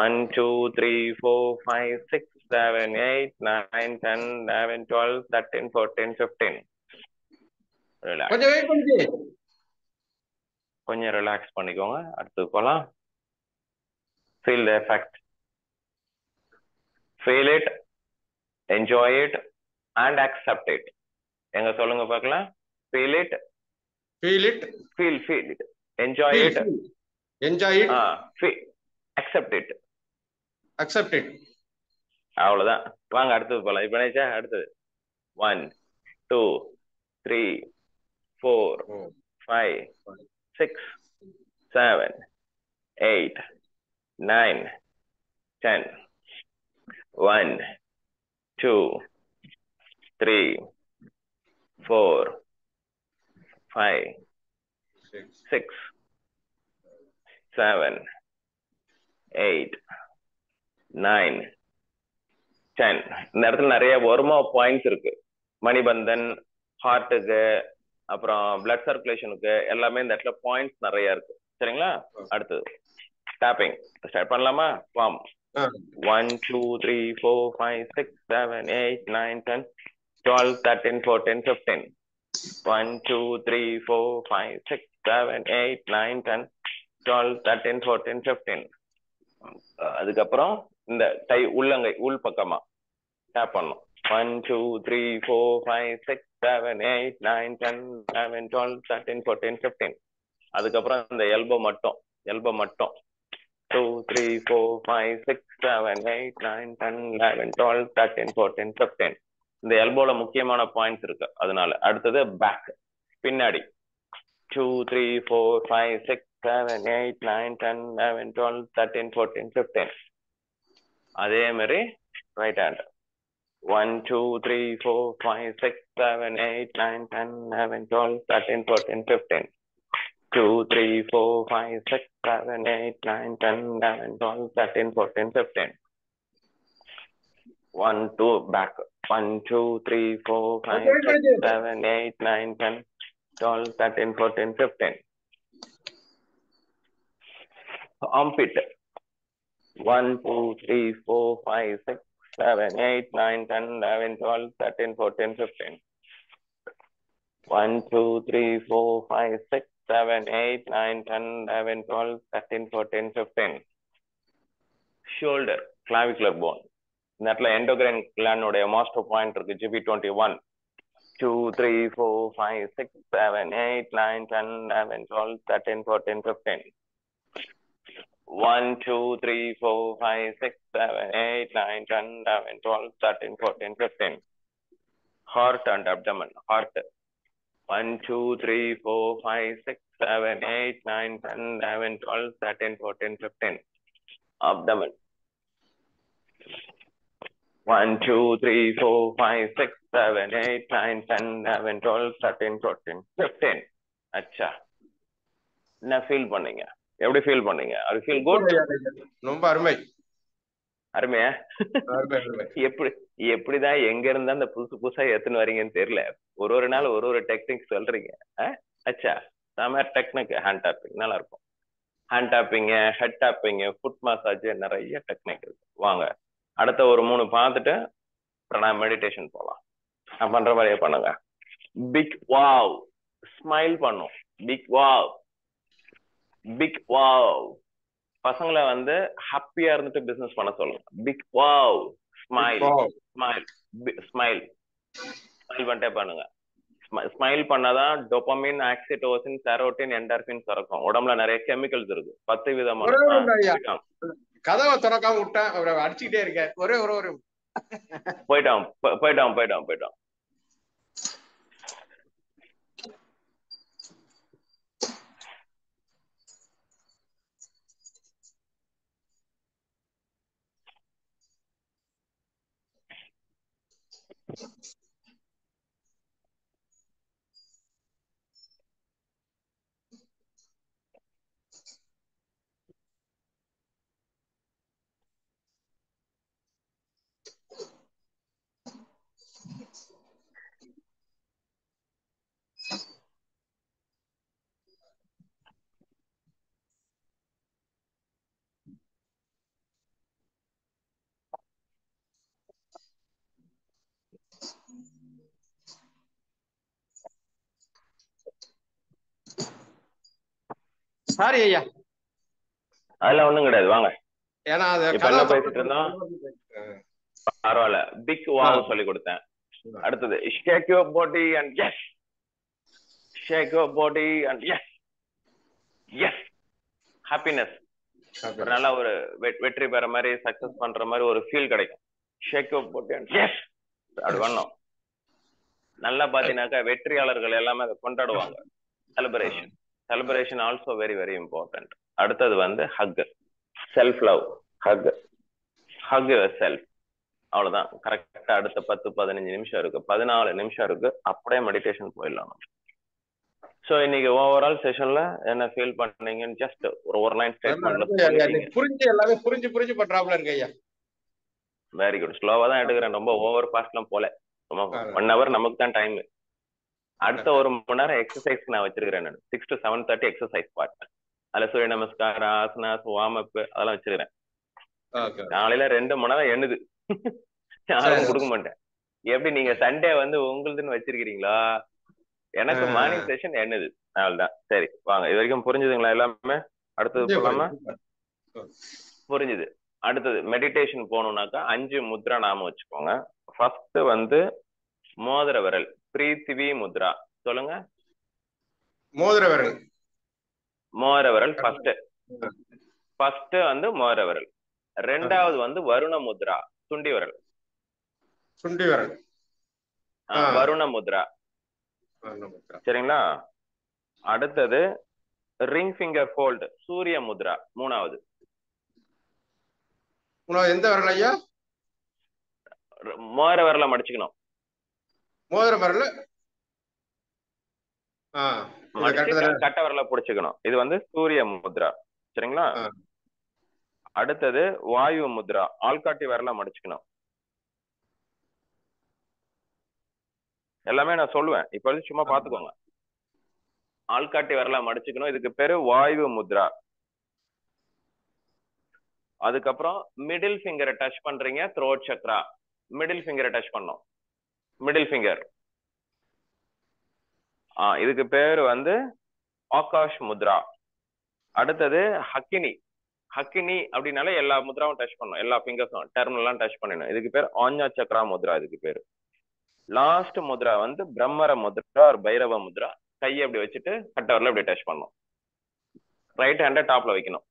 1 2 3 4 5 6 7 8 9 10 11 12 13 14 15 relax கொஞ்சம் வெயிட் பண்ணி கொஞ்சம் ரிலாக்ஸ் பண்ணிக்கோங்க அடுத்து போலாம் feel the effect feel it enjoy it and accept it எங்க சொல்லுங்க பார்க்கலாம் feel it feel it enjoy it enjoy it accept it accept it அவ்வளவுதான் வாங்க அடுத்தது போலாம் இப்ப நினைச்சா அடுத்தது 1 2 3 4 5 6 7 8 9 10 1 2 3 4 5 6 7 8 9 10 இந்த இடத்துல நிறைய ஒர்மா பாயிண்ட்ஸ் இருக்கு மணிபந்தன் ஹார்ட்டுக்கு அப்புறம் பிளட் சர்க்குலேஷனுக்கு எல்லாமே இந்த இடத்துல பாயிண்ட்ஸ் நிறைய இருக்கு சரிங்களா அடுத்தது டாப்பிங் ஸ்டார்ட் பண்ணலாமா ஃபார்ம் 1 2 3 4 5 6 7 8 9 10 12 13 14 15 1 2 3 4 5 6 7 8 9 10 12 13 14 15 அதுக்கப்புறம் இந்த கை உள்ளங்கை உள் பக்கமா டேப் பண்ணும் 1 2 3 4 5 6 7 8 9 10 11 12 13 14 15 அதுக்கப்புறம் இந்த எல்போ மட்டும் 2 3 4 5 6 7 8 9 10 11 12 13 14 15 இந்த எல்போல முக்கியமான பாயிண்ட்ஸ் இருக்கு அதனால அடுத்தது பேக் பின்னாடி 2 3 4 5 6 7 8 9 10 11 12 13 14 15 அதே மாதிரி right hand 1 2 3 4 5 6 7 8 9 10 11 12 13 14 15 2 3 4 5 6 7 8 9 10 11 12 13 14 15 1 2 back 1 2 3 4 5 6 7 8 9 10 12 13 14 15 armpit 1 2 3 4 5 6 7 8 9 10 11 12 13 14 15 1 2 3 4 5 6 7 8 9 10 11 12 13 14 15 shoulder clavicular bone இந்த இடத்துல எண்டோகிரைன் கிளாண்டோட மாஸ்டர் பாயிண்ட் இருக்கு GB21 2 3 4 5 6 7 8 9 10 11 12 13 14 15 1 2 3 4 5 6 7 8 9 10 11 12 13 14 15 heart and abdomen heart 1 2 3 4 5 6 7 8 9 10 11 12 13 14 15 abdomen 1 2 3 4 5 6 7 8 9 10 11 12 13 14 15 அச்சா என்ன ஃபீல் பண்ணீங்க எப்படி ஃபீல் பண்ணீங்க அது ஃபீல் குட் ரொம்ப அருமை அருமையா அருமை அருமை எப்படிதான் எங்க இருந்தா அந்த புதுசா எத்தனை வரீங்கன்னு தெரியல ஒரு நாள் ஒரு டெக்னிக் சொல்றீங்க அச்சா செம டெக்னிக் ஹேண்ட் டாப்பிங் நல்லா இருக்கும் hand tapping head tapping foot massage நிறைய டெக்னிக் இருக்கு வாங்க அடுத்த ஒரு 3 பார்த்துட்டு அப்புறம் நான் மெடிடேஷன் போலாம் நான் பண்ற மாதிரியே பண்ணுங்க பிக் வாவ் ஸ்மைல் பண்ணும் பிக் வாவ் பசங்களை வந்து ஹாப்பியா இருந்துட்டு பிசினஸ் பண்ண சொல்லுங்க big wow smile smile smile smile பண்ணிட்டே பண்ணுங்க ஸ்மைல் பண்ணாதான் டோபமின் ஆக்சிடோசின் செரோட்டின் என்டார்பின் சுரக்கும் உடம்புல நிறைய கெமிக்கல்ஸ் இருக்கு 10 விதமான கதவை திறக்காம விட்டேன் அடிச்சுக்கிட்டே இருக்கேன் ஒரே போயிட்டோம் சாரி ஐயா. அதெல்லாம் ஒண்ணும் கிடையாது, வாங்க. ஏன்னா அது இப்ப என்ன கதவை பேசிட்டு இருந்தோம்? பரவாயில்ல, பிக் வாவ் சொல்லி கொடுத்தேன். அடுத்தது shake your body and yes, shake your body and yes, yes. Happiness, ஒரு நல்ல ஒரு வெற்றி பெற மாதிரி, சக்சஸ் பண்ற மாதிரி ஒரு ஃபீல் கிடைக்கும். Shake your body and yes, அப்படி பண்ணோம். நல்லா பாத்தீங்கன்னாக்கா வெற்றியாளர்கள் எல்லாமே அதை கொண்டாடுவாங்க. Celebration, celebration also very very important. அடுத்தது வந்து hug, self love. Hug, hug yourself. அவ்வளவுதான். கரெக்டா அடுத்த 10-15 நிமிஷம் இருக்கு, 14 நிமிஷம் இருக்கு, அப்படியே மெடிடேஷன் போயிடலாம். சோ இன்னைக்கு ஓவரால் செஷன்ல என்ன ஃபீல் பண்ணீங்கன்னு ஜஸ்ட் ஒரு லைன் ஸ்டேட்மெண்ட்ல சொல்லிட்டீங்க. புரிஞ்சு எல்லாமே புரிஞ்சு பண்றாப்ல இருக்கு ஐயா. Very good. ஸ்லோவா தான் எடுக்கிறேன், ரொம்ப ஓவர் ஃபாஸ்ட்லாம் போல. 1 hour நமக்கு தான் டைம். அடுத்த 1 மணி நேரம் எக்ஸசைஸ் நான் வச்சிருக்கிறேன். நான் 6 to 7:30 எக்ஸசைஸ் பார்ட். அதுல சூரிய நமஸ்காரம், ஆசனாஸ், வார்ம் அப் அதெல்லாம் வச்சிருக்கிறேன். காலையில 2 மணி நேரம் எண்ணுது, யாருக்கும் கொடுக்க மாட்டேன். எப்படி நீங்க சண்டே வந்து உங்களுதுன்னு வச்சிருக்கீங்களா? எனக்கு மார்னிங் செஷன் என்னது, அவ்வளவுதான். சரி வாங்க, இது வரைக்கும் புரிஞ்சுதுங்களா எல்லாமே? அடுத்தது போலாமா? புரிஞ்சுது. அடுத்தது மெடிடேஷன் போகணும்னாக்கா 5 முத்ரா நாம வச்சுக்கோங்க. ஃபர்ஸ்ட் வந்து மோதிர விரல், பிரித்திவி முத்ரா. சொல்லுங்க. மோதிர விரல், மோதிர விரல் ஃபர்ஸ்ட் வந்து மோதிர விரல். ரெண்டாவது வந்து வருண முத்ரா, சுண்டி விரல். சுண்டி விரல், வருண முத்ரா. சரிங்களா? அடுத்தது ரிங் ஃபிங்கர் ஃபோல்ட், சூரிய முத்ரா, மூணாவது. எந்த விரல் ஐயா? மோதிர விரலை மடிச்சுக்கணும். மோதிர விரல் கட்ட விரலை புடிச்சுக்கணும். இது வந்து சூரிய முத்ரா. சரிங்களா? அடுத்தது வாயு முத்ரா, ஆள்காட்டி விரலை மடிச்சுக்கணும். எல்லாமே நான் சொல்லுவேன், இப்ப சும்மா பாத்துக்கோங்க. ஆள்காட்டி விரலை மடிச்சுக்கணும், இதுக்கு பேரு வாயு முத்ரா. அதுக்கப்புறம் மிடில் ஃபிங்கரை டச் பண்றீங்க, த்ரோட் சக்ரா. மிடில் ஃபிங்கரை டச் பண்ணோம், மிடில் ஃபிங்கர். இதுக்கு பேரு வந்து ஆகாஷ் முத்ரா. அடுத்தது ஹக்கினி. ஹக்கினி அப்படின்னாலே எல்லா முத்ராவும் டச் பண்ணும், எல்லா ஃபிங்கர்ஸும் டெர்மினல்லாம் டச் பண்ணிடணும். இதுக்கு பேர் ஆஞ்ஞா சக்ரா முத்ரா. இதுக்கு பேரு லாஸ்ட் முத்ரா வந்து பிரம்மர முத்ரா, ஒரு பைரவ முத்ரா. கையை அப்படி வச்சுட்டு கட்டவரில் அப்படி டச் பண்ணணும். ரைட் ஹேண்டை டாப்ல வைக்கணும்,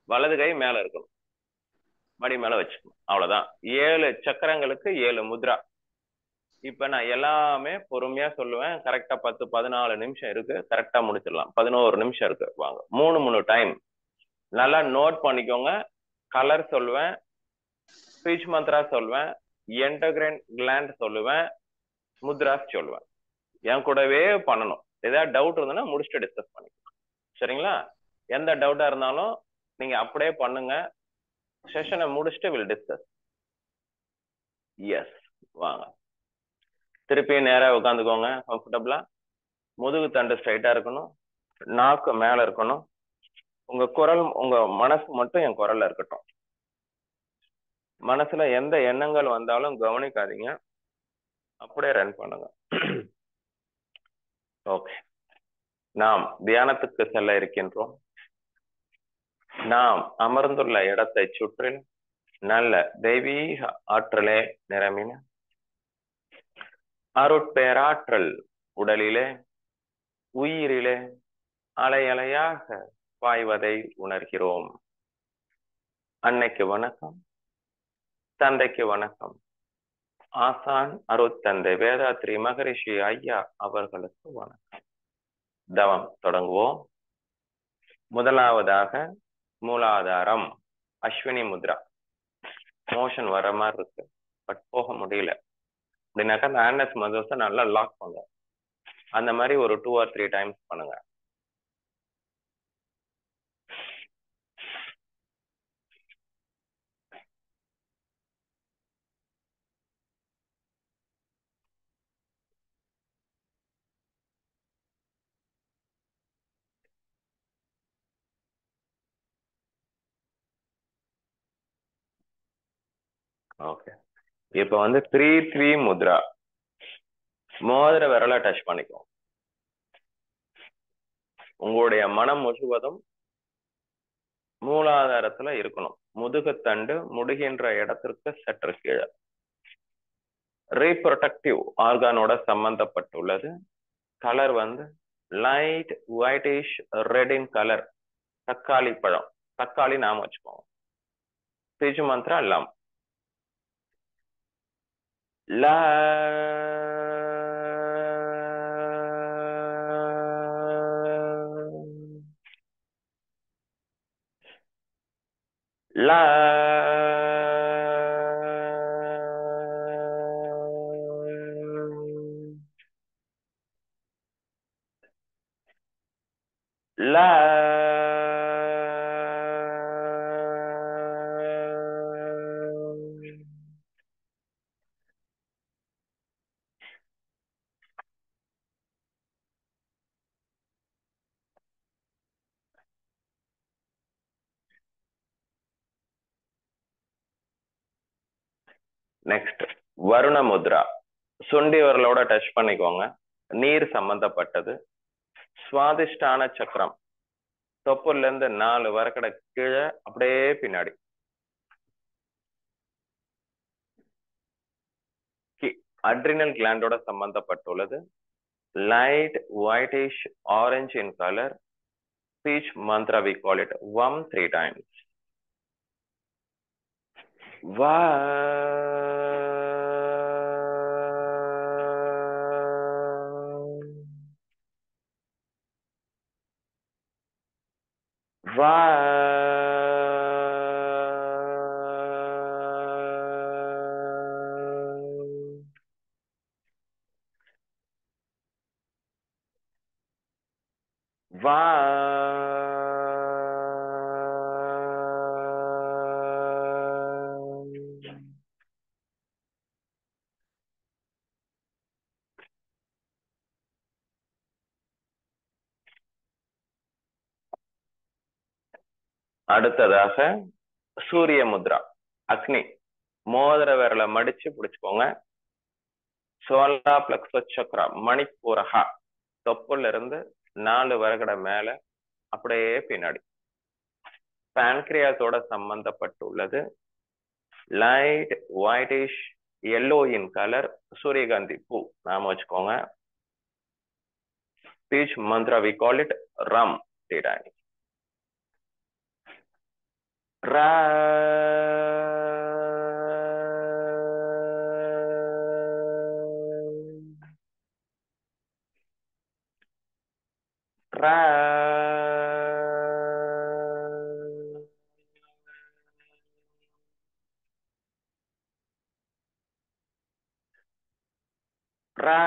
வலது கை மேல இருக்கணும், மடி மேல வச்சுக்கணும். அவ்வளவுதான். 7 சக்கரங்களுக்கு 7 முத்ரா. இப்ப நான் எல்லாமே பொறுமையா சொல்லுவேன். கரெக்டா 10-14 நிமிஷம் இருக்கு, கரெக்டா முடிச்சிடலாம். 11 நிமிஷம் இருக்கு. வாங்க, 3 டைம் நல்லா நோட் பண்ணிக்கோங்க. கலர் சொல்லுவேன், ஸ்பீச் மந்த்ரா சொல்லுவேன், என்டோகிரைன் கிளாண்ட் சொல்லுவேன், முத்ராஸ் சொல்லுவேன். என் கூடவே பண்ணணும். ஏதாவது டவுட் இருந்ததுன்னா முடிச்சுட்டு டிஸ்கஸ் பண்ணிக்கலாம். சரிங்களா? எந்த டவுட்டா இருந்தாலும் நீங்க அப்படியே பண்ணுங்க. செஷனை முடிச்சுட்டு வில் டிஸ்கஸ். எஸ், வாங்க. திருப்பி நேரா உட்காந்துக்கோங்க கம்ஃபர்டபுளா. முதுகு தண்டு ஸ்ட்ரைட்டா இருக்கணும், நாக்கு மேல இருக்கணும். உங்க குரல், உங்க மனசு மட்டும் என் குரல்ல இருக்கட்டும். மனசுல எந்த எண்ணங்கள் வந்தாலும் கவனிக்காதீங்க, அப்படியே ரன் பண்ணுங்க. ஓகே, நாம் தியானத்துக்கு செல்ல இருக்கின்றோம். நாம் அமர்ந்துள்ள இடத்தை சுற்றில் நல்ல தெய்வீக ஆற்றலே நிரம்பின அருட்பேராற்றல் உடலிலே, உயிரிலே அலை அலையாக பாய்வதை உணர்கிறோம். அன்னைக்கு வணக்கம், தந்தைக்கு வணக்கம், ஆசான் அருட்தந்தை வேதாத்ரி மகரிஷி ஐயா அவர்களுக்கு வணக்கம். தவம் தொடங்குவோம். முதலாவதாக மூலாதாரம், அஸ்வினி முத்ரா. மோஷன் வர மாதிரி இருக்கு, பட் போக முடியல அப்படின்னாக்கா அந்த ஆண்டஸ் மசில்ஸை நல்லா லாக் பண்ணுங்க. அந்த மாதிரி ஒரு 2 or 3 டைம்ஸ் பண்ணுங்க. ஓகே, இப்ப வந்து 3-3 முத்ரா. மோதிர விரலை டச் பண்ணிக்கும். உங்களுடைய மனம் முழுவதும் மூலாதாரத்துல இருக்கணும். முதுகுத்தண்டு முடிகின்ற இடத்திற்கு சற்று கீழே. ரீப்ரொடக்டிவ் ஆர்கானோட சம்பந்தப்பட்டுள்ளது. கலர் வந்து light whitish red in colour. தக்காளி பழம், தக்காளி நாம வச்சுக்கோங்க. பீஜ் மந்த்ரா லம். லா லா லா நெக்ஸ்ட் வருண முத்ரா. சுண்டி விரலோட டச் பண்ணிக்கோங்க. நீர் சம்பந்தப்பட்டது. சுவாதிஷ்டான சக்கரம் தொப்புல இருந்து 4 வரக்கடை கீழே அப்படியே பின்னாடி. அட்ரினல் கிளாண்டோட சம்பந்தப்பட்டுள்ளது. Light whitish orange in colour. Speech mantra we call it vam 3 times. Va va அடுத்ததாக சூரிய முத்ரா. அக்னி. மோதிர விரலை மடிச்சு பிடிச்சுக்கோங்க. சோலா பிளக்ஸஸ் சக்ரா மணிப்பூரகா தொப்புல இருந்து 4 வரகடை மேல அப்படியே பின்னாடி. பான்கிரியாஸோட சம்பந்தப்பட்டுள்ளது. Light whitish yellow in colour. சூரியகாந்தி பூ நாம வச்சுக்கோங்க. Speech mantra we call it ram 3 times. Ra Ra Ra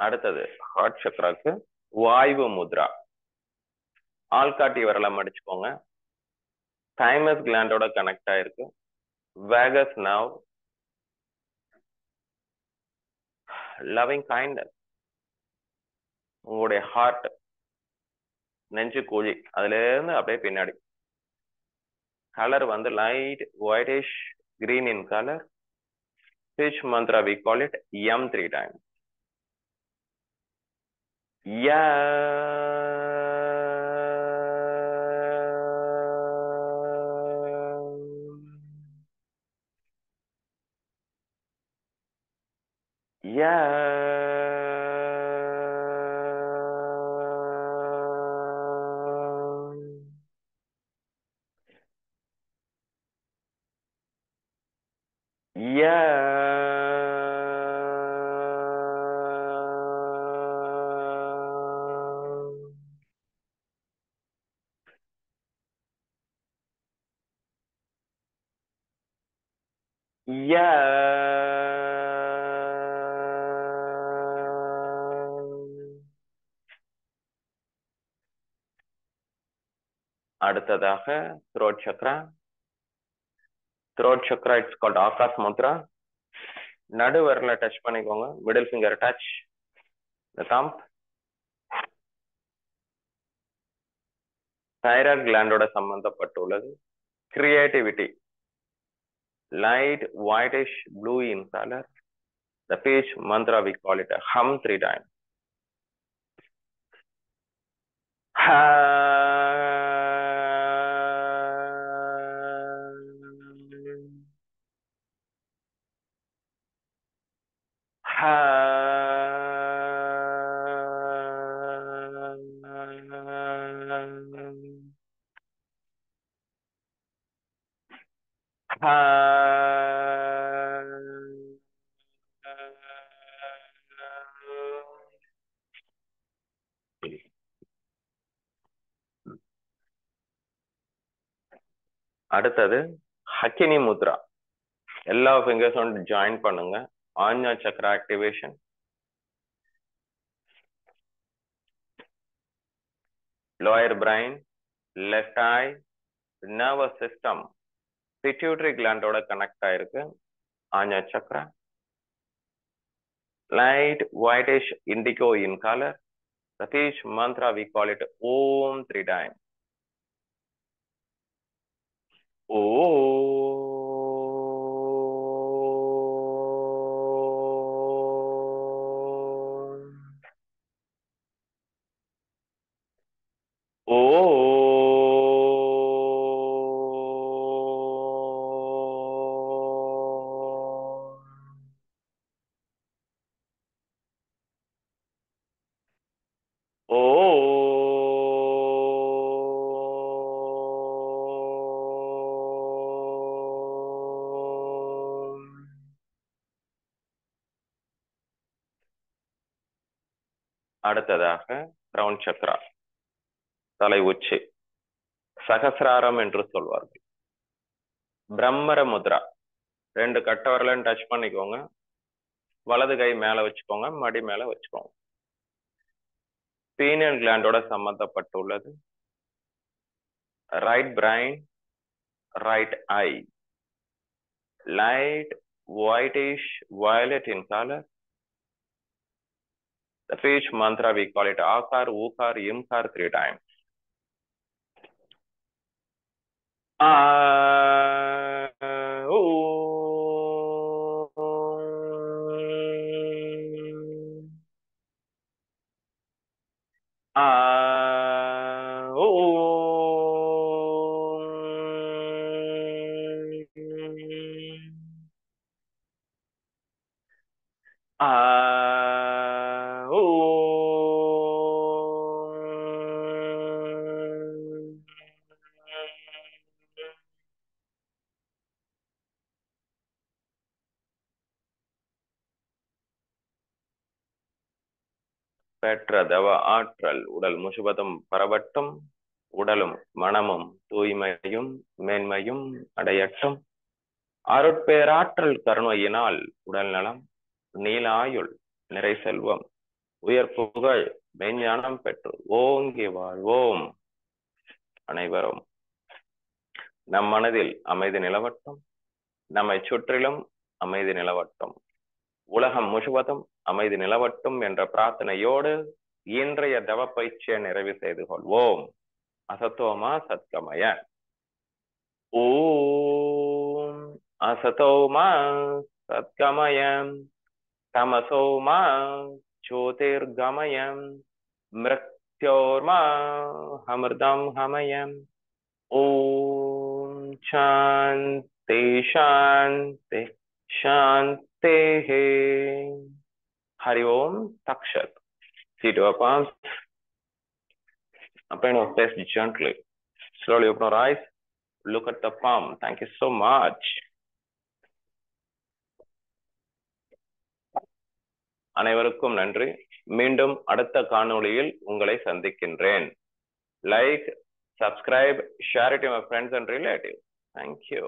அடுத்தது ஹார்ட் சக்ராக்கு வாயு முத்ரா. ஆள்காட்டி விரலை மடிச்சுக்கோங்க. தைமஸ் கிளாண்டோட கனெக்ட் ஆயிருக்கு. Vegas nerve. Loving kindness. உங்களுடைய ஹார்ட் நெஞ்சு குழி அதுல இருந்து அப்படியே பின்னாடி. கலர் வந்து light whitish green in colour. Speech mantra we call it yam 3 times. Ya Ya அடுத்ததாக throat chakra. Throat chakra, it's called Akash Mudra. நடு விரல டச் பண்ணிக்கோங்க. Middle finger touch the thumb. Thyroid கிளாண்டோட சம்பந்தப்பட்டுள்ளது. Creativity, light whitish blue in color. The speech mantra we call it a hum 3 times. Ha. அடுத்தது ஹக்கினி முத்ரா. எல்லா ஃபிங்கர்ஸும் join பண்ணுங்க. Ajna chakra activation. lower brain, left eye, nervous system, pituitary gland ஓட connect ஆயிருக்கு. Ajna chakra. light whitish indigo in color. The speech mantra we call it Om 3 times. Om. அடுத்ததாக crown Chakra, தலை உச்சி, சகசிராரம் என்று சொல்வார்கள். பிரம்மர முத்ரா. 2 கட்ட விரலையும் டச் பண்ணிக்கோங்க. வலது கை மேல வச்சுக்கோங்க, மடி மேல வச்சுக்கோங்க. பீனியல் கிளாண்டோட சம்பந்தப்பட்டுள்ளது. Right brain, right eye, light whitish violet in color. The speech mantra we call it Akar, Ukar, Imkar 3 times. பெற்ற தவ ஆற்றல் உடல் முழுவதும் பரவட்டும். உடலும் மனமும் தூய்மையும் மேன்மையும் அடையட்டும். அருட்பேராற்றல் கருணையினால் உடல் நலம், நீலாயுள், நிறை செல்வம், உயர் புகழ், மெஞ்ஞானம் பெற்று ஓங்கி வாழ்வோம். அனைவரும் நம் மனதில் அமைதி நிலவட்டும். நம்மை சுற்றிலும் அமைதி நிலவட்டும். உலகம் முழுவதும் அமைதி நிலவட்டும் என்ற பிரார்த்தனையோடு இன்றைய தவ பயிற்சியை நிறைவு செய்து கொள்வோம். அசதோமா சத்கமய. ஓம் அசதோமா சத்கமயம் தமசோமா ஜோதிர்கமயம் மிருத்யோர்மா அமிர்தம் ஹமயம். ஓம் சாந்தி சாந்தி சாந்தி. Hari Om Takshat. Seat your palms. Open your face gently. Slowly open your eyes. Look at the palm. Thank you so much. அனைவருக்கும் நன்றி. மீண்டும் அடுத்த காணொளியில் உங்களை சந்திக்கின்றேன். Like, subscribe, share it to my friends and relatives. Thank you.